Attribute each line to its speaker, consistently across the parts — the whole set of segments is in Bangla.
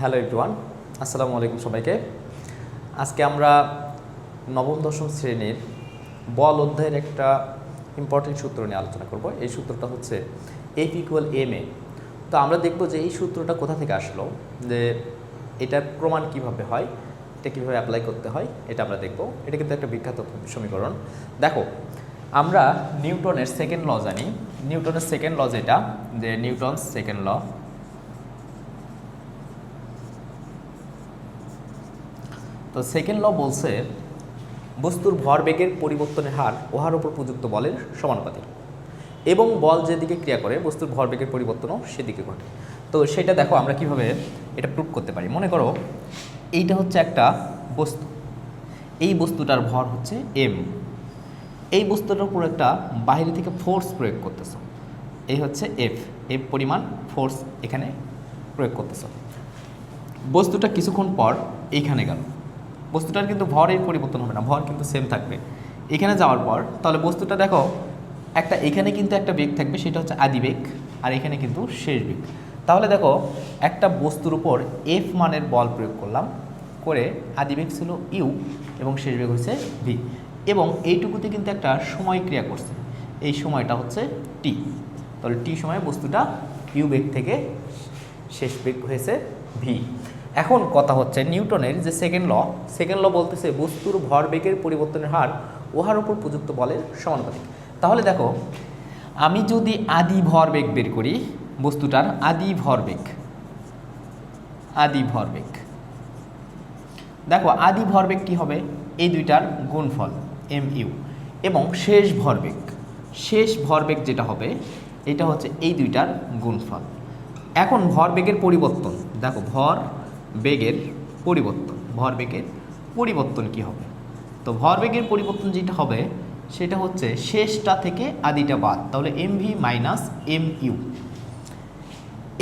Speaker 1: হ্যালো এভরিওয়ান, আসসালামু আলাইকুম সবাইকে। আজকে আমরা নবম দশম শ্রেণীর বল অধ্যায়ের একটা ইম্পর্টেন্ট সূত্র নিয়ে আলোচনা করব। এই সূত্রটা হচ্ছে F = ma। তো আমরা দেখব যে এই সূত্রটা কোথা থেকে আসলো, যে এটার প্রমাণ কিভাবে হয়, এটা কীভাবে অ্যাপ্লাই করতে হয়, এটা আমরা দেখব। এটা কিন্তু একটা বিখ্যাত সমীকরণ। দেখো, আমরা নিউটনের সেকেন্ড ল জানি। নিউটনের সেকেন্ড ল যেটা, যে নিউটনস সেকেন্ড ল। তো সেকেন্ড ল বলছে বস্তুর ভরবেগের পরিবর্তনের হার উহার উপর প্রযুক্ত বলের সমানুপাতিক এবং বল যেদিকে ক্রিয়া করে বস্তুর ভরবেগের পরিবর্তনও সেদিকে ঘটে। তো সেটা দেখো আমরা কিভাবে এটা প্রুভ করতে পারি। মনে করো এইটা হচ্ছে একটা বস্তু, এই বস্তুটার ভর হচ্ছে m। এই বস্তুটার উপর একটা বাইরে থেকে ফোর্স প্রয়োগ করতেছ, এই হচ্ছে f পরিমাণ ফোর্স এখানে প্রয়োগ করতেছ। বস্তুটা কিছুক্ষণ পর এইখানে গেল, বস্তুটার কিন্তু ভরের পরিবর্তন হবে না, ভর কিন্তু সেম থাকবে। এখানে যাওয়ার পর তাহলে বস্তুটা দেখো একটা এখানে কিন্তু একটা বেগ থাকবে, সেটা হচ্ছে আদি বেগ, আর এখানে কিন্তু শেষ বেগ। তাহলে দেখো একটা বস্তুর উপর f মানের বল প্রয়োগ করলাম, করে আদি বেগ ছিল u এবং শেষ বেগ হচ্ছে v, এবং এইটুকুতে কিন্তু একটা সময় ক্রিয়া করছে, এই সময়টা হচ্ছে t। তাহলে t সময়ে বস্তুটা u বেগ থেকে শেষ বেগ হয়েছে v। এখন কথা হচ্ছে নিউটনের যে সেকেন্ড ল বলতেছে বস্তুর ভরবেগের পরিবর্তনের হার উহার উপর প্রযুক্ত বলের সমানুপাতিক। তাহলে দেখো আমি যদি আদি ভরবেগ বের করি, বস্তুটার আদি ভরবেগ, দেখো আদি ভরবেগ কি হবে, এই দুইটার গুণফল mu, এবং শেষ ভরবেগ যেটা হবে এটা হচ্ছে এই দুইটার গুণফল। এখন ভরবেগের পরিবর্তন, দেখো ভরবেগের পরিবর্তন কি হবে, তো ভরবেগের পরিবর্তন যেটা হবে সেটা হচ্ছে শেষটা থেকে আদিটা বাদ, তাহলে mv - mu।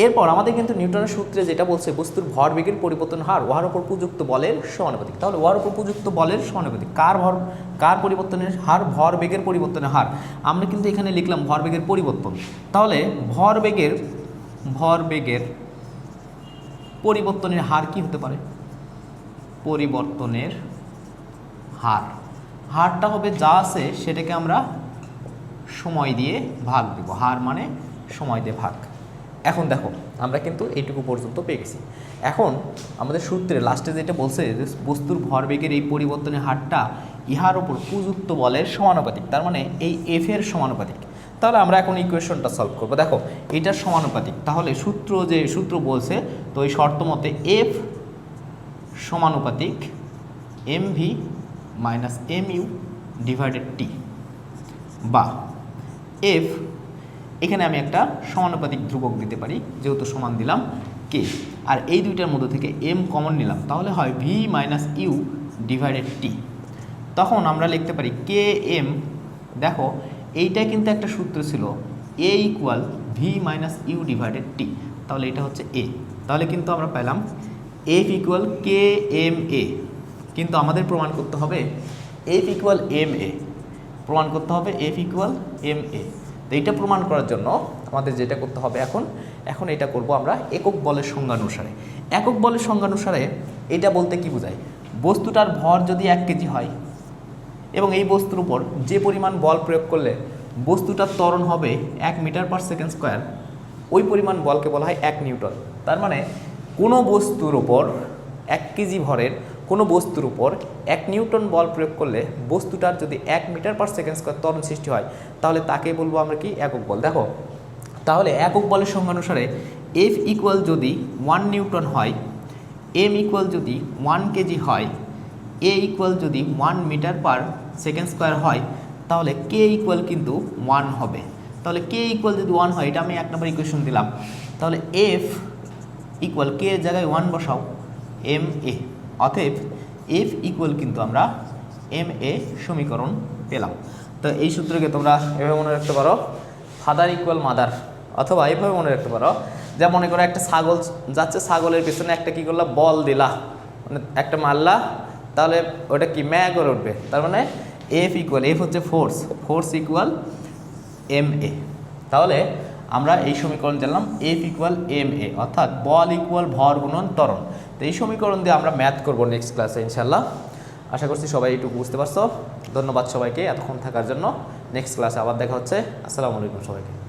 Speaker 1: এরপর আমাদের কিন্তু নিউটনের সূত্রে যেটা বলছে বস্তুর ভরবেগের পরিবর্তন হার উহার উপর প্রযুক্ত বলের সমানুপাতিক। তাহলে উহার উপর প্রযুক্ত বলের সমানুপাতিক কার পরিবর্তনের হার, ভরবেগের পরিবর্তনের হার। আমরা কিন্তু এখানে লিখলাম ভরবেগের পরিবর্তন, তাহলে ভরবেগের পরিবর্তনের হার কি হতে পারে, পরিবর্তনের হারটা হবে যা আছে সেটাকে আমরা সময় দিয়ে ভাগ দেব, হার মানে সময় দিয়ে ভাগ। এখন দেখো আমরা কিন্তু এইটুকু পর্যন্ত পেয়ে গেছি। এখন আমাদের সূত্রে লাস্টে যেটা বলছে যে বস্তুর ভরবেগের এই পরিবর্তনের হারটা ইহার উপর প্রযুক্ত বলের সমানুপাতিক, তার মানে এই f এর সমানুপাতিক। তাহলে আমরা এখন ইকুয়েশনটা সলভ করব। দেখো এটার সমানুপাতিক, তাহলে সূত্র বলছে, তো এই শর্ত মতে f সমানুপাতিক mv - mu / t, বা f, এখানে আমি একটা সমানুপাতিক ধ্রুবক দিতে পারি, যেহেতু সমান দিলাম k, আর এই দুইটার মধ্যে থেকে m কমন নিলাম, তাহলে হয় v - u / t। তখন আমরা লিখতে পারি km। দেখো এইটা কিন্তু একটা সূত্র ছিল a = v - u / t, তাহলে এটা হচ্ছে a। তাহলে কিন্তু আমরা পেলাম f = kma, কিন্তু আমাদের প্রমাণ করতে হবে f = ma, f = ma। তো এইটা প্রমাণ করার জন্য আমাদের যেটা করতে হবে এখন এটা করব আমরা একক বলের সংজ্ঞানুসারে। একক বলের সংজ্ঞানুসারে এটা বলতে কি বোঝায়, বস্তুটার ভর যদি 1 কেজি হয় এবং এই বস্তুর উপর যে পরিমাণ বল প্রয়োগ করলে বস্তুটার ত্বরণ হবে 1 মিটার/সেকেন্ড স্কয়ার, ওই পরিমাণ বলকে বলা হয় 1 নিউটন। তার মানে কোনো বস্তুর উপর 1 কেজি ভরের কোনো বস্তুর উপর 1 নিউটন বল প্রয়োগ করলে বস্তুটার যদি 1 মিটার/সেকেন্ড স্কয়ার ত্বরণ সৃষ্টি হয়, তাহলে তাকে বলবো আমরা কি, একক বল। দেখো তাহলে একক বলের সংজ্ঞানুসারে F = যদি 1 নিউটন হয়, m = যদি 1 কেজি হয়, a = যদি 1 মিটার/সেকেন্ড স্কয়ার হয়, তাহলে k = কিন্তু 1 হবে। তাহলে k = যদি 1 হয়, এটা আমি 1 নম্বর ইকুয়েশন দিলাম, তাহলে F = k এর জায়গায় 1 বসাও, ma। অতএব F = কিন্তু আমরা ma সমীকরণ পেলাম। তো এই সূত্রকে তোমরা এভাবে মনে রাখতে পারো, ফাদার = মাদার, অথবা এইভাবে মনে রাখতে পারো, যা মনে করো একটা ছাগল যাচ্ছে, ছাগলের পিছনে একটা কি করলা, বল দিলা, মানে একটা মারলা, তাহলে ওটা কি ম্যা করে উঠবে। তার মানে F হচ্ছে ফোর্স = ma। তাহলে আমরা এই সমীকরণ জানলাম এফ ইকুয়াল এম এ, অর্থাৎ বল ইকুয়াল ভর গুণন ত্বরণ। তো এই সমীকরণ দিয়ে আমরা ম্যাথ করব নেক্সট ক্লাসে ইনশাল্লাহ। আশা করছি সবাই এইটুকু বুঝতে পারছো। ধন্যবাদ সবাইকে এতক্ষণ থাকার জন্য। নেক্সট ক্লাসে আবার দেখা হচ্ছে। আসসালামু আলাইকুম সবাইকে।